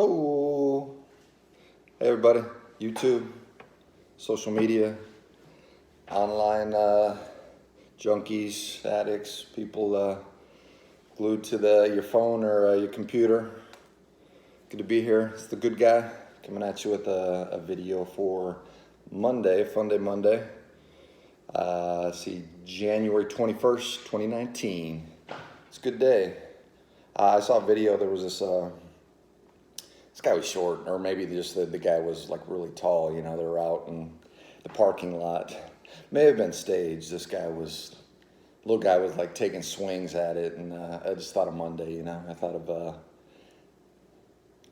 Ho! Hey everybody, YouTube, social media, online junkies, addicts, people glued to your phone or your computer. Good to be here. It's the good guy coming at you with a video for Monday, Fun Day Monday. Let's see, January 21st, 2019. It's a good day. I saw a video. There was this guy was short, or maybe just the guy was like really tall. You know, they were out in the parking lot. May have been staged. Little guy was like taking swings at it, and I just thought of Monday. You know, I thought of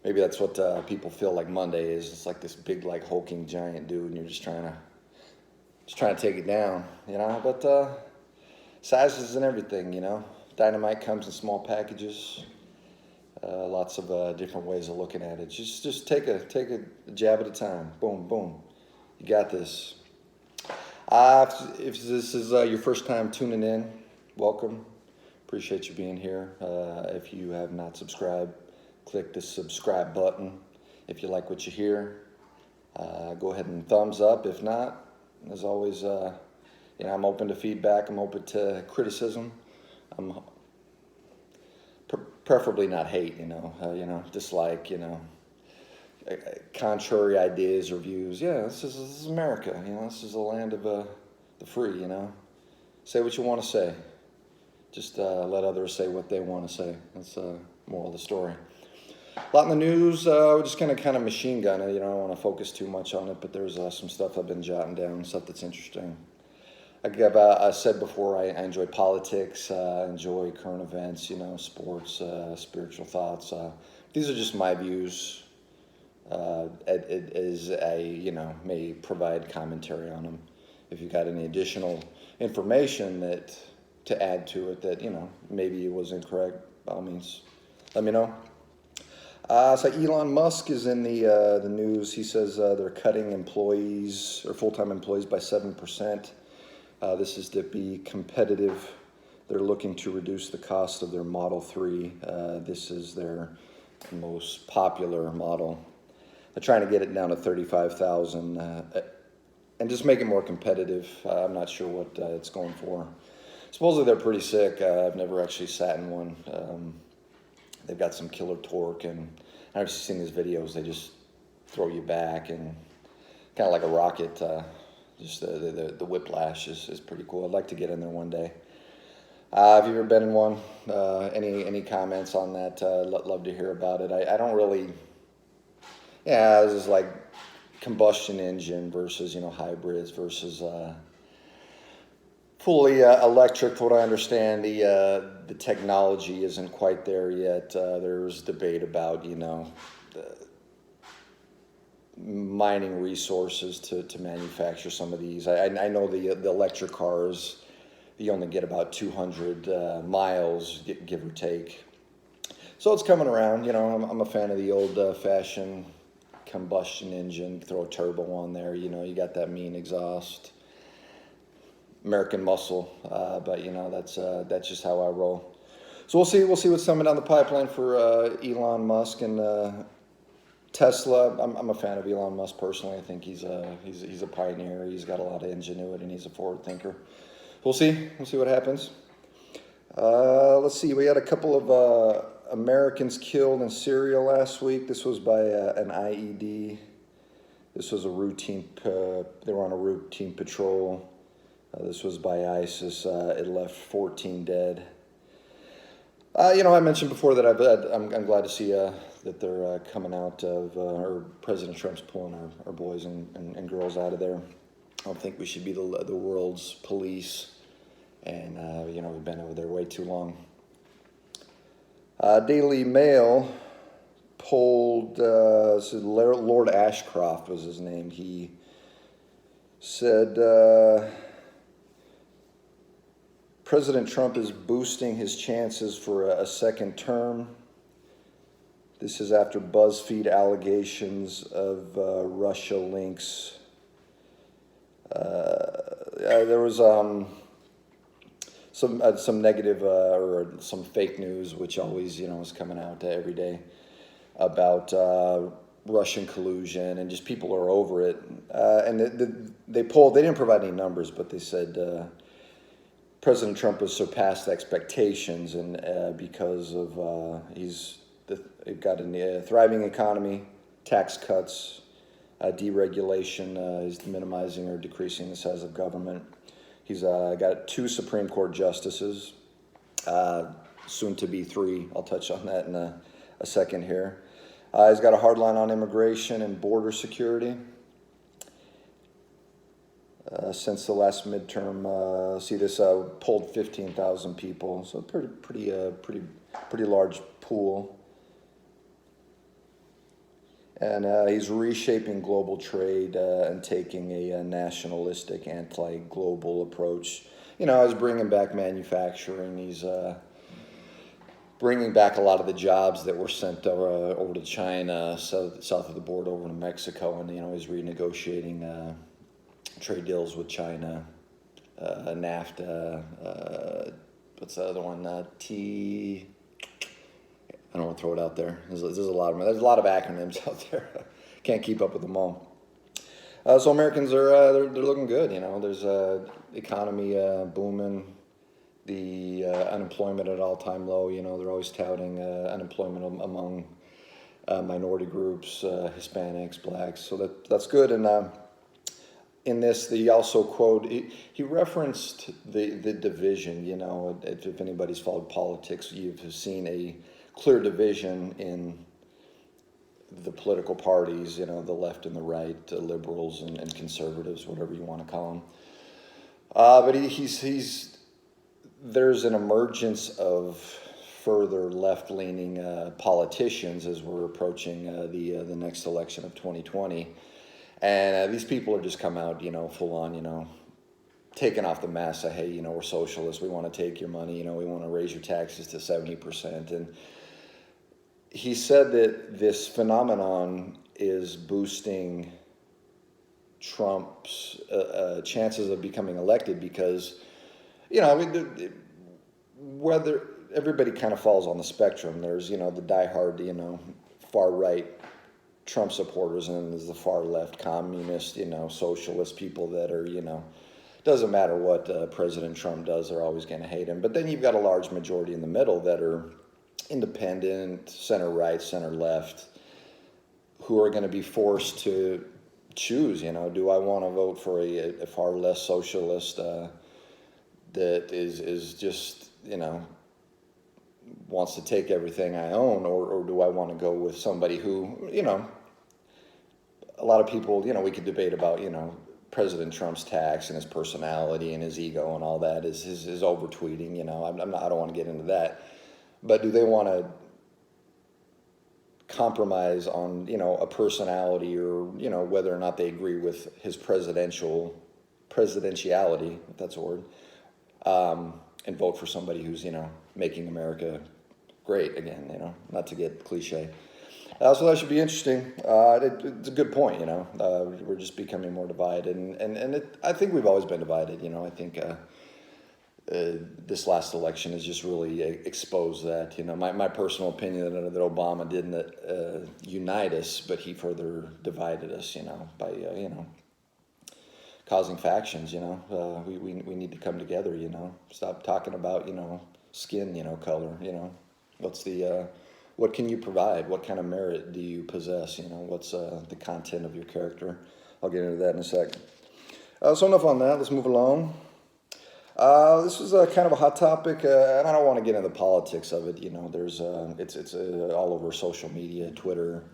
maybe that's what people feel like Monday is. It's like this big, like hulking giant dude, and you're just trying to take it down. You know, but sizes and everything. You know, dynamite comes in small packages. Lots of different ways of looking at it. Just take a jab at a time. Boom, boom. You got this. If this is your first time tuning in, welcome. Appreciate you being here. If you have not subscribed, click the subscribe button. If you like what you hear, go ahead and thumbs up. If not, as always, I'm open to feedback. I'm open to criticism. I'm preferably not hate, dislike, contrary ideas or views. Yeah, this is America, this is the land of the free, Say what you want to say. Just let others say what they want to say. That's the moral of the story. A lot in the news. We're just kind of machine gun it. I don't want to focus too much on it, but there's some stuff I've been jotting down, stuff that's interesting. I said before, I enjoy politics, I enjoy current events, sports, spiritual thoughts. These are just my views, as I, may provide commentary on them. If you've got any additional information to add to it that, maybe it was incorrect, by all means, let me know. So Elon Musk is in the news. He says they're cutting employees or full-time employees by 7%. This is to be competitive. They're looking to reduce the cost of their Model 3. This is their most popular model. They're trying to get it down to 35,000 and just make it more competitive. I'm not sure what it's going for. Supposedly they're pretty sick. I've never actually sat in one. They've got some killer torque, and I've seen these videos. They just throw you back and kind of like a rocket. Just the whiplash is pretty cool. I'd like to get in there one day. Have you ever been in one? Any comments on that? Love to hear about it. I don't really. Yeah, this is like combustion engine versus hybrids versus fully electric. From what I understand, the technology isn't quite there yet. There's debate about mining resources to manufacture some of these. I know the electric cars, you only get about 200 miles, give or take. So it's coming around. I'm a fan of the old-fashioned combustion engine. Throw a turbo on there. You got that mean exhaust. American muscle. But that's just how I roll. So we'll see what's coming down the pipeline for Elon Musk and Tesla. I'm a fan of Elon Musk personally. I think he's a pioneer. He's got a lot of ingenuity and he's a forward thinker. We'll see what happens. Let's see. We had a couple of Americans killed in Syria last week. This was by an IED. This was a routine. They were on a routine patrol. This was by ISIS. It left 14 dead. I mentioned before that I'm glad to see that they're coming out of, or President Trump's pulling our boys and girls out of there. I don't think we should be the world's police, and we've been over there way too long. Daily Mail polled, Lord Ashcroft was his name. He said President Trump is boosting his chances for a second term. This is after BuzzFeed allegations of Russia links. There was some negative or some fake news, which always is coming out every day. about Russian collusion, and just people are over it. And they polled, they didn't provide any numbers, but they said President Trump has surpassed expectations, and because of he's got a thriving economy, tax cuts, deregulation, he's minimizing or decreasing the size of government. He's got 2 Supreme Court justices, soon to be 3. I'll touch on that in a second here. He's got a hard line on immigration and border security. Since the last midterm, see this polled 15,000 people, so pretty large pool. And he's reshaping global trade and taking a nationalistic, anti-global approach. He's bringing back manufacturing. He's bringing back a lot of the jobs that were sent over to China, south of the border over to Mexico, and he's renegotiating trade deals with China, NAFTA. What's the other one? I don't want to throw it out there. There's a lot of them. There's a lot of acronyms out there. Can't keep up with them all. So Americans are they're looking good. There's economy booming. The unemployment at all-time low. They're always touting unemployment among minority groups, Hispanics, blacks. So that's good. And in this, he also he referenced the division. If anybody's followed politics, you've seen a clear division in the political parties, the left and the right, liberals and conservatives, whatever you want to call them. But there's an emergence of further left-leaning politicians as we're approaching the next election of 2020. And these people are just come out, full on, taking off the mask, say, hey, we're socialists, we want to take your money, we want to raise your taxes to 70%. And he said that this phenomenon is boosting Trump's chances of becoming elected because, whether everybody kind of falls on the spectrum. There's, the diehard, far right Trump supporters, and there's the far left communist, socialist people that are, doesn't matter what President Trump does, they're always going to hate him. But then you've got a large majority in the middle that are independent, center right, center left, who are going to be forced to choose, do I want to vote for a far less socialist that is just, wants to take everything I own, or do I want to go with somebody who, a lot of people, we could debate about, President Trump's tax and his personality and his ego and all that, his over tweeting, I don't want to get into that. But do they want to compromise on, a personality or, whether or not they agree with his presidentiality, if that's a word, and vote for somebody who's, making America great again, not to get cliche. So that should be interesting. It's a good point, we're just becoming more divided. And I think we've always been divided, I think this last election has just really exposed that. My personal opinion that Obama didn't unite us, but he further divided us, by, causing factions, we need to come together, stop talking about, skin, color, what's what can you provide? What kind of merit do you possess? What's the content of your character? I'll get into that in a second. So enough on that. Let's move along. This is kind of a hot topic, and I don't want to get into the politics of it. There's it's all over social media, Twitter.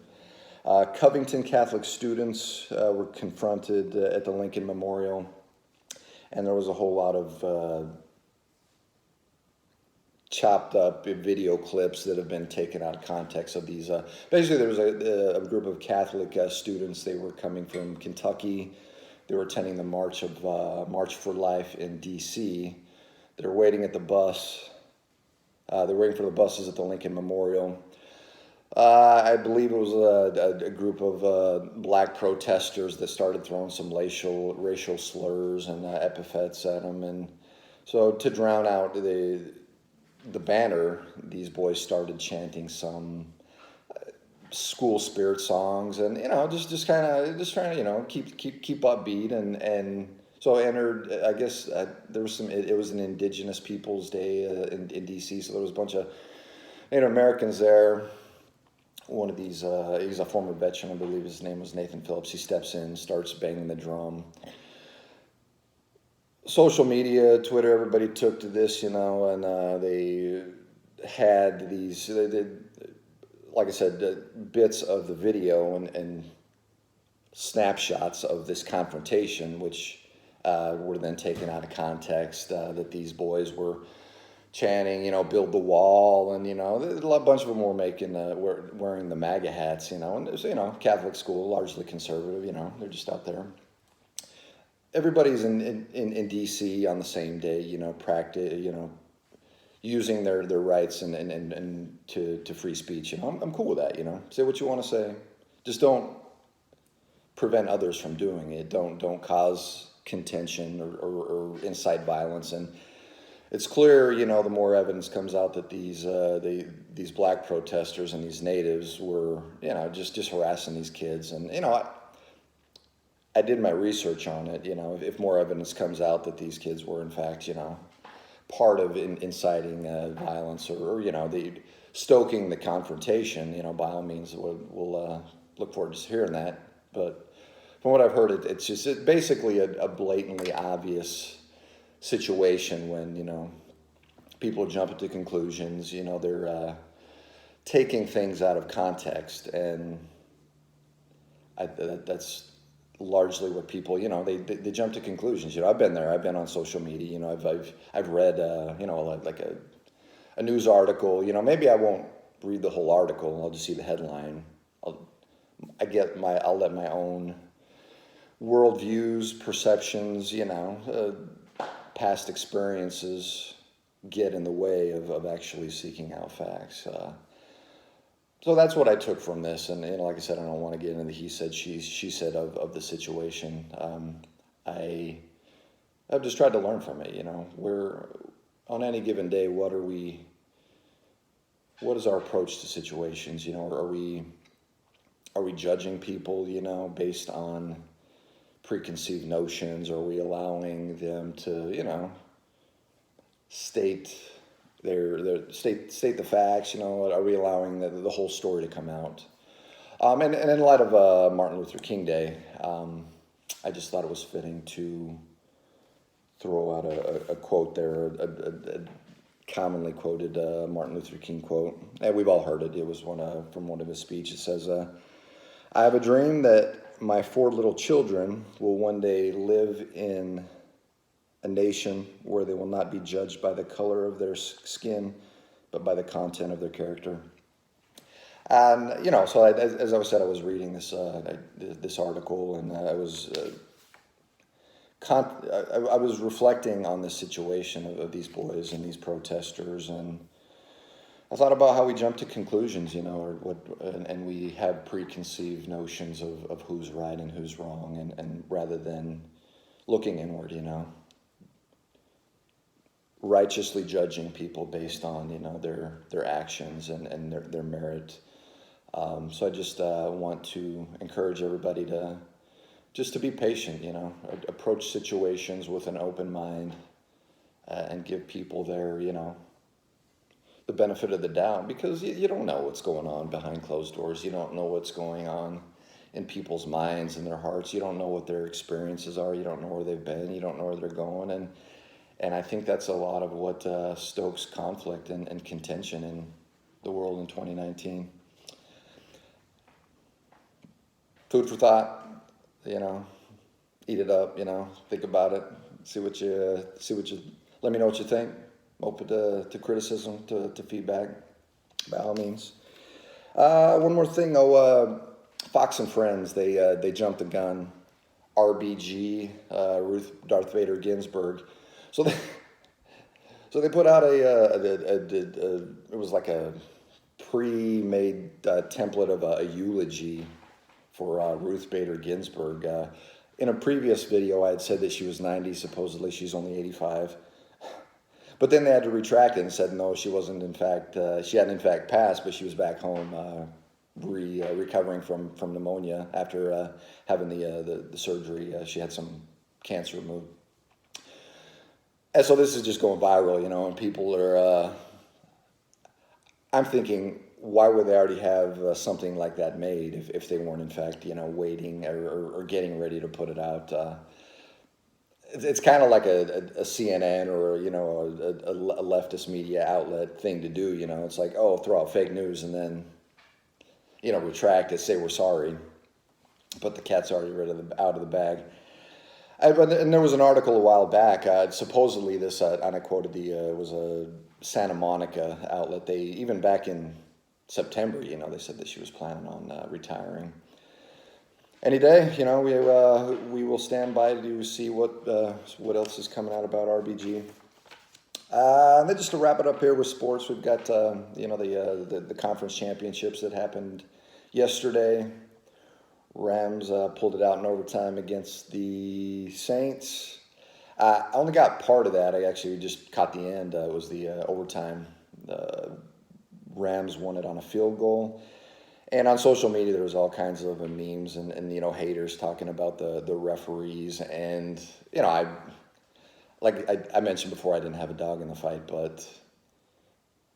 Covington Catholic students were confronted at the Lincoln Memorial, and there was a whole lot of chopped up video clips that have been taken out of context of these. Basically, there was a group of Catholic students. They were coming from Kentucky. They were attending the March for Life in D.C. They were waiting at the bus. They were waiting for the buses at the Lincoln Memorial. I believe it was a group of black protesters that started throwing some racial slurs and epithets at them. And so to drown out the banner, these boys started chanting some school spirit songs, and just kind of just trying to keep upbeat, and so I entered. I guess there was some. It was an Indigenous Peoples Day in DC, so there was a bunch of Native Americans there. One of these, he's a former veteran, I believe his name was Nathan Phillips. He steps in, starts banging the drum. Social media, Twitter, everybody took to this, and they had these, they did, like I said, bits of the video and snapshots of this confrontation, which were then taken out of context, that these boys were chanting, build the wall, and a bunch of them were wearing the MAGA hats, and it was, Catholic school, largely conservative, they're just out there. Everybody's in DC on the same day, practice, using their rights and to free speech. I'm cool with that. Say what you want to say, just don't prevent others from doing it. Don't cause contention or incite violence. And it's clear, the more evidence comes out that these black protesters and these natives were, just harassing these kids. And I did my research on it. If more evidence comes out that these kids were in fact, part of inciting violence or the stoking the confrontation, by all means, we'll look forward to hearing that. But from what I've heard, it's just basically a blatantly obvious situation when, people jump to conclusions, they're taking things out of context, and that's largely what people, they jump to conclusions. I've been there. I've been on social media. I've read, like a news article. Maybe I won't read the whole article. I'll just see the headline. I'll let my own worldviews, perceptions, past experiences get in the way of actually seeking out facts. So that's what I took from this, and like I said, I don't want to get into the he said, she said of the situation. I've just tried to learn from it. We're on any given day. What is our approach to situations? Are we judging people? Based on preconceived notions? Are we allowing them to state state the facts? Are we allowing the whole story to come out? And in light of Martin Luther King Day, I just thought it was fitting to throw out a quote there, a commonly quoted Martin Luther King quote. And we've all heard it. It was from one of his speeches. It says, "I have a dream that my 4 little children will one day live in a nation where they will not be judged by the color of their skin, but by the content of their character." And so as I said, I was reading this article, and I was reflecting on the situation of these boys and these protesters, and I thought about how we jump to conclusions, and we have preconceived notions of who's right and who's wrong, and rather than looking inward, righteously judging people based on their actions and their merit. So I just want to encourage everybody to be patient, approach situations with an open mind, and give people their the benefit of the doubt, because you don't know what's going on behind closed doors. You don't know what's going on in people's minds and their hearts. You don't know what their experiences are. You don't know where they've been. You don't know where they're going, and I think that's a lot of what stokes conflict and contention in the world in 2019. Food for thought, eat it up, think about it, see what you, let me know what you think. I'm open to criticism, to feedback, by all means. One more thing, Fox and Friends, they jumped the gun. RBG, Darth Vader Ginsburg. So they put out it was like a pre-made template of a eulogy for Ruth Bader Ginsburg. In a previous video, I had said that she was 90. Supposedly, she's only 85. But then they had to retract it and said no, she wasn't. In fact, she hadn't in fact passed, but she was back home recovering from pneumonia after having the surgery. She had some cancer removed. And so this is just going viral, and people are, I'm thinking, why would they already have something like that made if they weren't, in fact, waiting or getting ready to put it out? It's kind of like a CNN or, a leftist media outlet thing to do, It's like, oh, throw out fake news and then, retract it, say we're sorry. But the cat's already out of the bag. And there was an article a while back. Supposedly, this and I quoted it was a Santa Monica outlet. They even back in September, they said that she was planning on retiring. Any day, we will stand by to see what else is coming out about RBG. And then just to wrap it up here with sports, we've got the conference championships that happened yesterday. Rams pulled it out in overtime against the Saints. I only got part of that. I actually just caught the end. It was the overtime. The Rams won it on a field goal. And on social media, there was all kinds of memes and haters talking about the referees. And, I mentioned before, I didn't have a dog in the fight. But,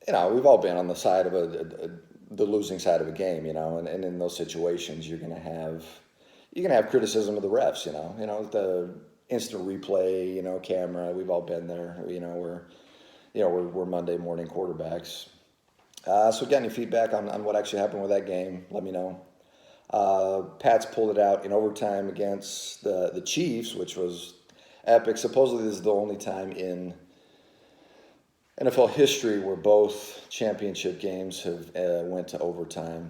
we've all been on the side of the losing side of a game, and in those situations, you're gonna have criticism of the refs, the instant replay, camera. We've all been there, we're Monday morning quarterbacks. So got any feedback on what actually happened with that game? Let me know. Pats pulled it out in overtime against the Chiefs, which was epic. Supposedly, this is the only time in NFL history where both championship games have went to overtime.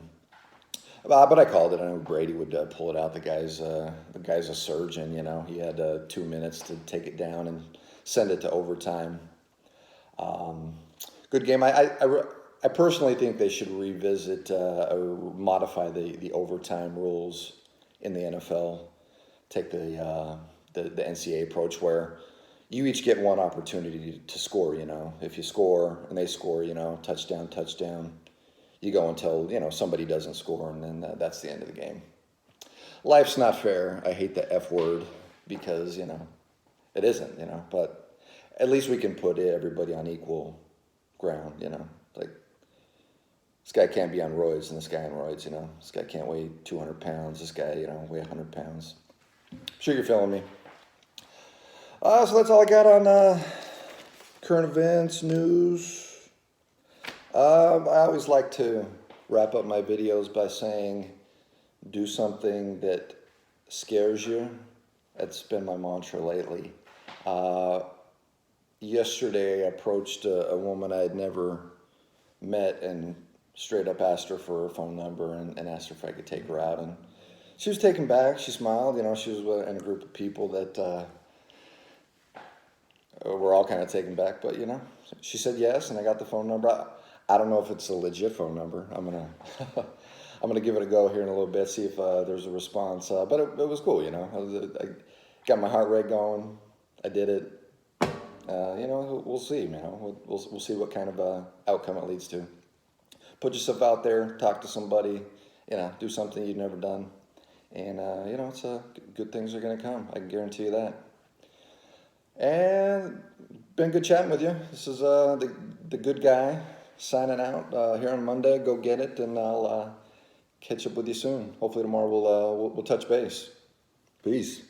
But I called it. I knew Brady would pull it out. The guy's a surgeon. He had 2 minutes to take it down and send it to overtime. Good game. I personally think they should revisit or modify the overtime rules in the NFL. Take the NCAA approach where you each get one opportunity to score, If you score and they score, touchdown, you go until, somebody doesn't score, and then that's the end of the game. Life's not fair. I hate the F word because, it isn't, but at least we can put everybody on equal ground, Like, this guy can't be on roids and this guy on roids, This guy can't weigh 200 pounds. This guy, weigh 100 pounds. I'm sure you're feeling me. So that's all I got on current events, news. I always like to wrap up my videos by saying, do something that scares you. That's been my mantra lately. Yesterday, I approached a woman I had never met and straight up asked her for her phone number and asked her if I could take her out. And she was taken back. She smiled. She was in a group of people that we're all kind of taken back, but she said yes, and I got the phone number. I don't know if it's a legit phone number. I'm gonna give it a go here in a little bit, see if there's a response. But it was cool, I got my heart rate going. I did it. We'll see, We'll see what kind of outcome it leads to. Put yourself out there, talk to somebody, do something you've never done, and it's good things are gonna come. I can guarantee you that. And been good chatting with you. This is the good guy signing out here on Monday. Go get it, and I'll catch up with you soon. Hopefully tomorrow we'll touch base. Peace.